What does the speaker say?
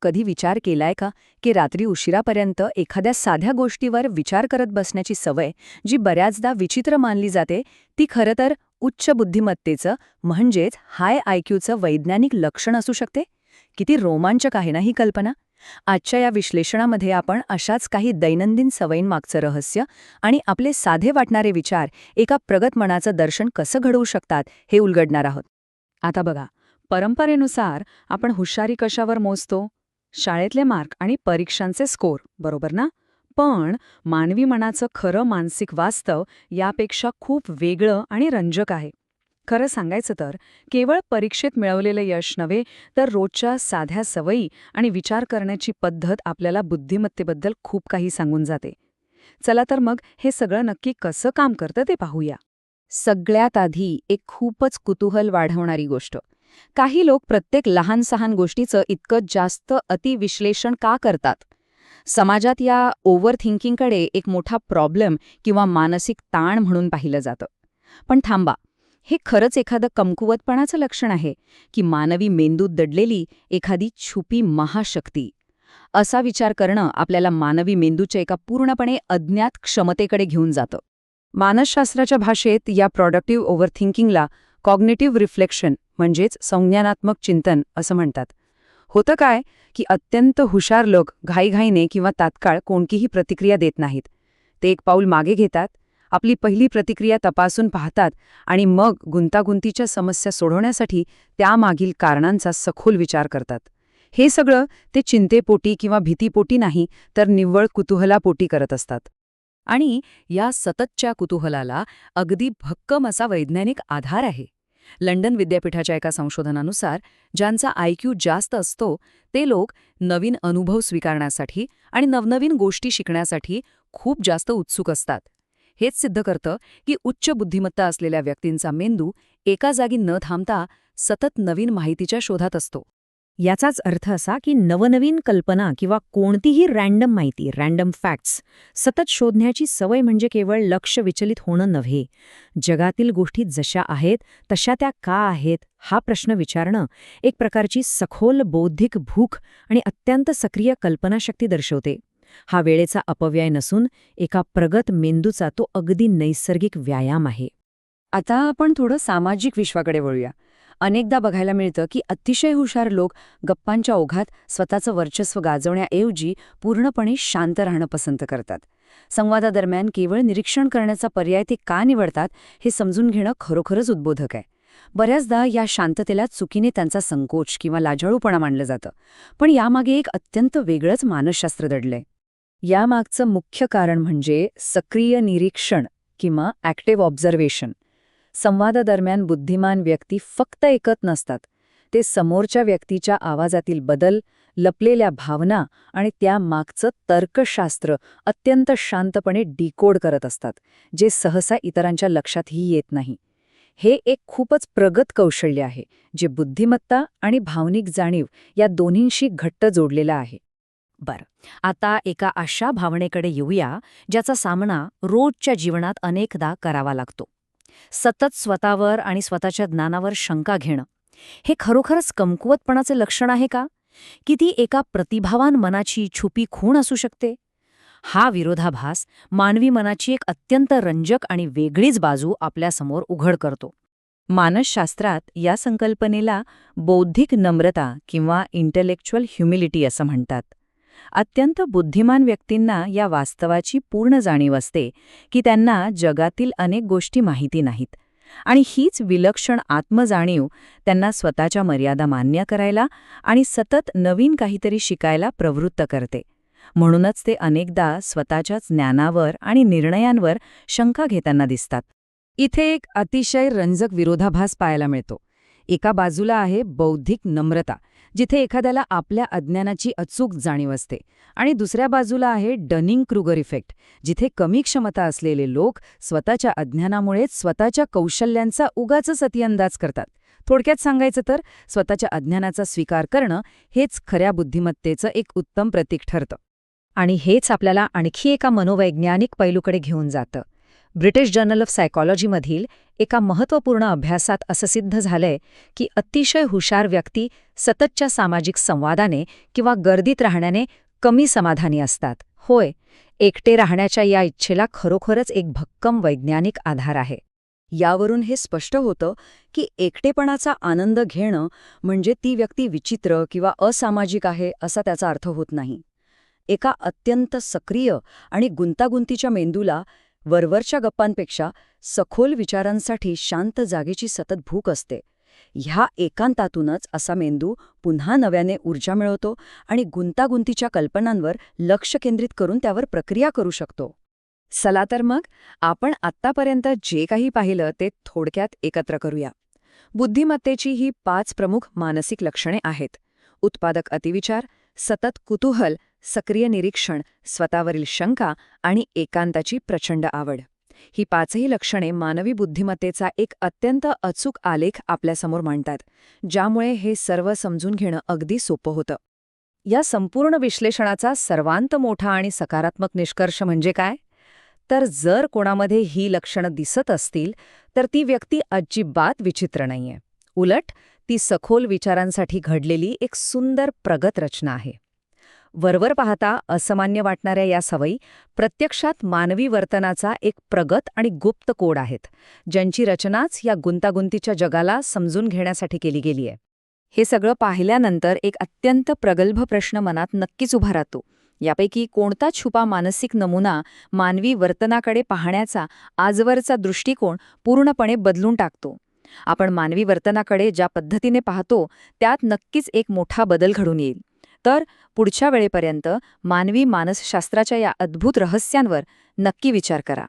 कधी विचार केलाय का की रात्री उशिरापर्यंत एखाद्या साध्या गोष्टीवर विचार करत बसण्याची सवय, जी बऱ्याचदा विचित्र मानली जाते, ती खरं तर उच्च बुद्धिमत्तेचं म्हणजेच हाय आयक्यूचं वैज्ञानिक लक्षण असू शकते? किती रोमांचक आहे ना ही कल्पना. आजच्या या विश्लेषणामध्ये आपण अशाच काही दैनंदिन सवयींमागचं रहस्य आणि आपले साधे वाटणारे विचार एका प्रगत मनाचं दर्शन कसं घडवू शकतात हे उलगडणार आहोत. आता बघा, परंपरेनुसार आपण हुशारी कशावर मोजतो? शाळेतले मार्क आणि परीक्षांचे स्कोर, बरोबर ना? पण मानवी मनाचं खरं मानसिक वास्तव यापेक्षा खूप वेगळं आणि रंजक आहे. खरं सांगायचं तर केवळ परीक्षेत मिळवलेलं यश नव्हे, तर रोजच्या साध्या सवयी आणि विचार करण्याची पद्धत आपल्याला बुद्धिमत्तेबद्दल खूप काही सांगून जाते. चला तर मग हे सगळं नक्की कसं काम करतं ते पाहूया. सगळ्यात आधी एक खूपच कुतूहल वाढवणारी गोष्ट. काही लोक प्रत्येक लहान सहान गोष्टीचं इतकं जास्त अतिविश्लेषण का करतात? समाजात या ओव्हर थिंकिंगकडे एक मोठा प्रॉब्लेम किंवा मानसिक ताण म्हणून पाहिलं जातं. पण थांबा, हे खरंच एखादं कमकुवतपणाचं लक्षण आहे की मानवी मेंदूत दडलेली एखादी छुपी महाशक्ती? असा विचार करणं आपल्याला मानवी मेंदूच्या एका पूर्णपणे अज्ञात क्षमतेकडे घेऊन जातं. मानसशास्त्राच्या भाषेत या प्रॉडक्टिव्ह ओव्हरथिंकिंगला कॉग्निटिव्ह रिफ्लेक्शन म्हणजेच संज्ञानात्मक चिंतन असं म्हणतात. होतं काय की अत्यंत हुशार लोक घाईघाईने किंवा तात्काळ कोणतीही प्रतिक्रिया देत नाहीत. ते एक पाऊल मागे घेतात, आपली पहिली प्रतिक्रिया तपासून पाहतात आणि मग गुंतागुंतीच्या समस्या सोडवण्यासाठी त्यामागील कारणांचा सखोल विचार करतात. हे सगळं ते चिंतेपोटी किंवा भीतीपोटी नाही, तर निव्वळ कुतूहलापोटी करत असतात. आणि या सततच्या कुतूहलाला अगदी भक्कम असा वैज्ञानिक आधार आहे. लंडन विद्यापीठाच्या एका संशोधनानुसार ज्यांचा आयक्यू जास्त असतो ते लोक नवीन अनुभव स्वीकारण्यासाठी आणि नवनवीन गोष्टी शिकण्यासाठी खूप जास्त उत्सुक असतात. हेच सिद्ध करतं की उच्च बुद्धिमत्ता असलेल्या व्यक्तींचा मेंदू एका जागी न थांबता सतत नवीन माहितीच्या शोधात असतो. याचाच अर्थ असा की नवनवीन कल्पना किंवा कोणतीही रँडम माहिती, रँडम फॅक्ट्स सतत शोधण्याची सवय म्हणजे केवळ लक्ष विचलित होणं नव्हे, जगातील गोष्टी जशा आहेत तशा त्या का आहेत हा प्रश्न विचारणं एक प्रकारची सखोल बौद्धिक भूक आणि अत्यंत सक्रिय कल्पनाशक्ती दर्शवते. हा वेळेचा अपव्यय नसून एका प्रगत मेंदूचा तो अगदी नैसर्गिक व्यायाम आहे. आता आपण थोडं सामाजिक विश्वाकडे वळूया. अनेकदा बघायला मिळतं की अतिशय हुशार लोक गप्पांच्या ओघात स्वतःचं वर्चस्व गाजवण्याऐवजी पूर्णपणे शांत राहणं पसंत करतात. संवादादरम्यान केवळ निरीक्षण करण्याचा पर्याय ते का निवडतात हे समजून घेणं खरोखरच उद्बोधक आहे. बऱ्याचदा या शांततेला चुकीने त्यांचा संकोच किंवा लाजाळूपणा मानलं जातं, पण यामागे एक अत्यंत वेगळंच मानसशास्त्र दडलंय. यामागचं मुख्य कारण म्हणजे सक्रिय निरीक्षण किंवा ॲक्टिव्ह ऑब्झर्वेशन. संवादादरम्यान बुद्धिमान व्यक्ती फक्त ऐकत नसतात, ते समोरच्या व्यक्तीच्या आवाजातील बदल, लपलेल्या भावना आणि त्यामागचं तर्कशास्त्र अत्यंत शांतपणे डिकोड करत असतात, जे सहसा इतरांच्या लक्षातही येत नाही. हे एक खूपच प्रगत कौशल्य आहे, जे बुद्धिमत्ता आणि भावनिक जाणीव या दोन्हींशी घट्ट जोडलेलं आहे. बरं, आता एका अशा भावनेकडे येऊया ज्याचा सामना रोजच्या जीवनात अनेकदा करावा लागतो. सतत स्वतःवर आणि स्वतःच्या ज्ञानावर शंका घेणं. हे खरोखरच कमकुवतपणाचे लक्षण आहे का? की ती एका प्रतिभावान मनाची छुपी खूण असू शकते? हा विरोधाभास मानवी मनाची एक अत्यंत रंजक आणि वेगळीच बाजू आपल्यासमोर उघड करतो. मानसशास्त्रात या संकल्पनेला बौद्धिक नम्रता किंवा इंटेलेक्च्युअल ह्युमिलिटी असं म्हणतात. अत्यंत बुद्धिमान व्यक्तींना या वास्तवाची पूर्ण जाणीव असते की त्यांना जगातील अनेक गोष्टी माहिती नाहीत, आणि हीच विलक्षण आत्मजाणीव त्यांना स्वतःच्या मर्यादा मान्य करायला आणि सतत नवीन काहीतरी शिकायला प्रवृत्त करते. म्हणूनच ते अनेकदा स्वतःच्याच ज्ञानावर आणि निर्णयांवर शंका घेताना दिसतात. इथे एक अतिशय रंजक विरोधाभास पाहायला मिळतो. एका बाजूला आहे बौद्धिक नम्रता, जिथे एखाद्याला आपल्या अज्ञानाची अचूक जाणीव असते, आणि दुसऱ्या बाजूला आहे डनिंग-क्रुगर इफेक्ट, जिथे कमी क्षमता असलेले लोक स्वतःच्या अज्ञानामुळेच स्वतःच्या कौशल्यांचा उगाचच अतिअंदाज करतात. थोडक्यात सांगायचं तर स्वतःच्या अज्ञानाचा स्वीकार करणं हेच खऱ्या बुद्धिमत्तेचं एक उत्तम प्रतीक ठरतं. आणि हेच आपल्याला आणखी एका मनोवैज्ञानिक पैलूकडे घेऊन जातं. ब्रिटिश जर्नल ऑफ सायकॉलॉजीमधील एका महत्त्वपूर्ण अभ्यासात असं सिद्ध झालंय की अतिशय हुशार व्यक्ती सततच्या सामाजिक संवादाने किंवा गर्दीत राहण्याने कमी समाधानी असतात. होय, एकटे राहण्याच्या या इच्छेला खरोखरच एक भक्कम वैज्ञानिक आधार आहे. यावरून हे स्पष्ट होतं की एकटेपणाचा आनंद घेणं म्हणजे ती व्यक्ती विचित्र किंवा असामाजिक आहे असा त्याचा अर्थ होत नाही. एका अत्यंत सक्रिय आणि गुंतागुंतीच्या मेंदूला वरवरच्या गप्पांपेक्षा सखोल विचारांसाठी शांत जागेची सतत भूक असते. ह्या एकांतातूनच असा मेंदू पुन्हा नव्याने ऊर्जा मिळवतो आणि गुंतागुंतीच्या कल्पनांवर लक्ष केंद्रित करून त्यावर प्रक्रिया करू शकतो. चला तर मग आपण आत्तापर्यंत जे काही पाहिलं ते थोडक्यात एकत्र करूया. बुद्धिमत्तेची ही 5 प्रमुख मानसिक लक्षणे आहेत: उत्पादक अतिविचार, सतत कुतूहल, सक्रिय निरीक्षण, स्वतःवरील शंका आणि एकांताची प्रचंड आवड. ही 5ही लक्षणे मानवी बुद्धिमत्तेचा एक अत्यंत अचूक आलेख आपल्यासमोर मांडतात, ज्यामुळे हे सर्व समजून घेणं अगदी सोपं होतं. या संपूर्ण विश्लेषणाचा सर्वांत मोठा आणि सकारात्मक निष्कर्ष म्हणजे काय? तर जर कोणामध्ये ही लक्षणं दिसत असतील तर ती व्यक्ती अजिबात विचित्र नाहीये. उलट ती सखोल विचारांसाठी घडलेली एक सुंदर प्रगत रचना आहे. वरवर पाहता असामान्य वाटणाऱ्या या सवयी प्रत्यक्षात मानवी वर्तनाचा एक प्रगत आणि गुप्त कोड आहेत, ज्यांची रचनाच या गुंतागुंतीच्या जगाला समजून घेण्यासाठी केली गेली आहे. हे सगळं पाहिल्यानंतर एक अत्यंत प्रगल्भ प्रश्न मनात नक्कीच उभा राहतो. यापैकी कोणता छुपा मानसिक नमुना मानवी वर्तनाकडे पाहण्याचा आजवरचा दृष्टिकोन पूर्णपणे बदलून टाकतो? आपण मानवी वर्तनाकडे ज्या पद्धतीने पाहतो त्यात नक्कीच एक मोठा बदल घडून येईल. तर पुढच्या वेळेपर्यंत मानवी मानसशास्त्राच्या या अद्भुत रहस्यांवर नक्की विचार करा.